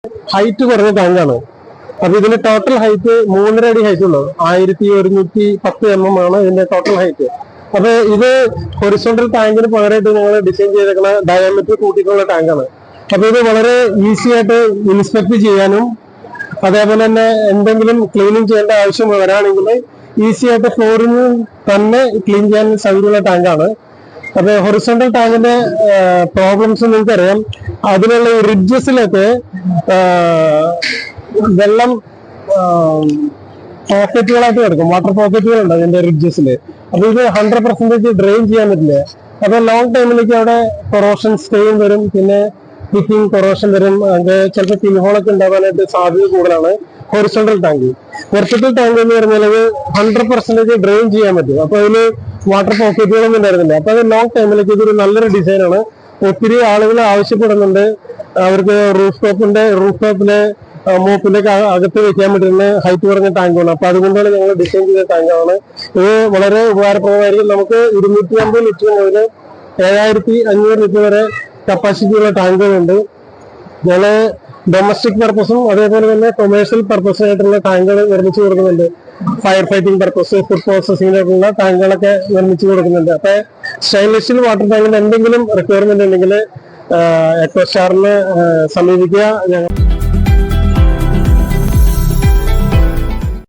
Height കുറഞ്ഞ ടാങ്കാണ്. അപ്പൊ ഇതിന്റെ ടോട്ടൽ ഹൈറ്റ് 3.5 അടി ഹൈറ്റ് ഉള്ളൂ. 1110 ആണ് ഇതിന്റെ ടോട്ടൽ ഹൈറ്റ്. അപ്പൊ ഇത് ഹൊറിസോണ്ടൽ ടാങ്കിന് പകരമായിട്ട് ഞങ്ങൾ ഡിസൈൻ ചെയ്തേക്കുന്ന ഡയമീറ്റർ കൂട്ടിയിട്ടുള്ള ടാങ്കാണ്. അപ്പൊ ഇത് വളരെ ഈസി ആയിട്ട് ഇൻസ്പെക്ട് ചെയ്യാനും അതേപോലെ തന്നെ എന്തെങ്കിലും ക്ലീനിങ് ചെയ്യേണ്ട ആവശ്യം വരാണെങ്കിൽ ഈസി ആയിട്ട് ഫ്ലോറിൽ തന്നെ ക്ലീൻ ചെയ്യാൻ സൗകര്യമുള്ള ടാങ്കാണ്. അപ്പൊ ഹൊറിസോണ്ടൽ ടാങ്കിന്റെ പ്രോബ്ലംസ് നിങ്ങൾക്കറിയാം. അതിനുള്ള റിഡ്ജസിലൊക്കെ വെള്ളം പോക്കറ്റുകളായിട്ട് കിടക്കും. വാട്ടർ പോക്കറ്റുകളുണ്ട് അതിന്റെ റിഡ്ജസിൽ. അപ്പൊ ഇത് 100% ഡ്രെയിൻ ചെയ്യാൻ പറ്റില്ല. അപ്പൊ ലോങ് ടൈമിലേക്ക് അവിടെ കൊറോഷൻ സ്റ്റെയിൻ വരും, പിന്നെ ഹിറ്റിംഗ് കൊറോഷൻ വരും. അത് ചിലപ്പോൾ പിൻഹോളൊക്കെ ഉണ്ടാവാനായിട്ട് സാധ്യത കൂടുതലാണ് ഹൊറിസോണ്ടൽ ടാങ്ക്. വെർട്ടിക്കൽ ടാങ്ക് എന്ന് പറഞ്ഞാൽ 100% ഡ്രെയിൻ ചെയ്യാൻ പറ്റും. അപ്പൊ അതിന് വാട്ടർ പോക്കറ്റുകളൊന്നും ഉണ്ടായിരുന്നില്ല. അപ്പൊ അത് ലോങ് ടൈമിലേക്ക് ഇതൊരു നല്ലൊരു ഡിസൈനാണ്. ഒത്തിരി ആളുകൾ ആവശ്യപ്പെടുന്നുണ്ട്. അവർക്ക് റൂഫ് ടോപ്പിലെ മൂപ്പിന്റെ അകത്ത് വെക്കാൻ പറ്റുന്ന ഹൈറ്റ് കുറഞ്ഞ ടാങ്കാണ്. അപ്പൊ അതുകൊണ്ടാണ് ഞങ്ങൾ ഡിസൈൻ ചെയ്ത ടാങ്കാണ്. ഇത് വളരെ ഉപകാരപ്രദമായിരിക്കും. നമുക്ക് 250 ലിറ്റർ മുതൽ 7500 ലിറ്റർ വരെ കപ്പാസിറ്റി ഉള്ള ടാങ്കുകളുണ്ട്. ഞങ്ങള് ഡൊമസ്റ്റിക് പർപ്പസും അതേപോലെ തന്നെ കൊമേഴ്ഷ്യൽ പർപ്പസിനായിട്ടുള്ള ടാങ്കുകൾ നിർമ്മിച്ചു കൊടുക്കുന്നുണ്ട്. ഫയർ ഫൈറ്റിംഗ് പർപ്പസ്, ഫുഡ് പ്രോസസിങ്ങിനായിട്ടുള്ള ടാങ്കുകളൊക്കെ നിർമ്മിച്ചു കൊടുക്കുന്നുണ്ട്. അപ്പൊ സ്റ്റെയിൻലെസ് സ്റ്റീൽ വാട്ടർ ടാങ്കിന് എന്തെങ്കിലും റിക്വയർമെന്റ് ഉണ്ടെങ്കിൽ എക്കോസ്റ്റാറിനെ സമീപിക്കുക. ഞങ്ങൾ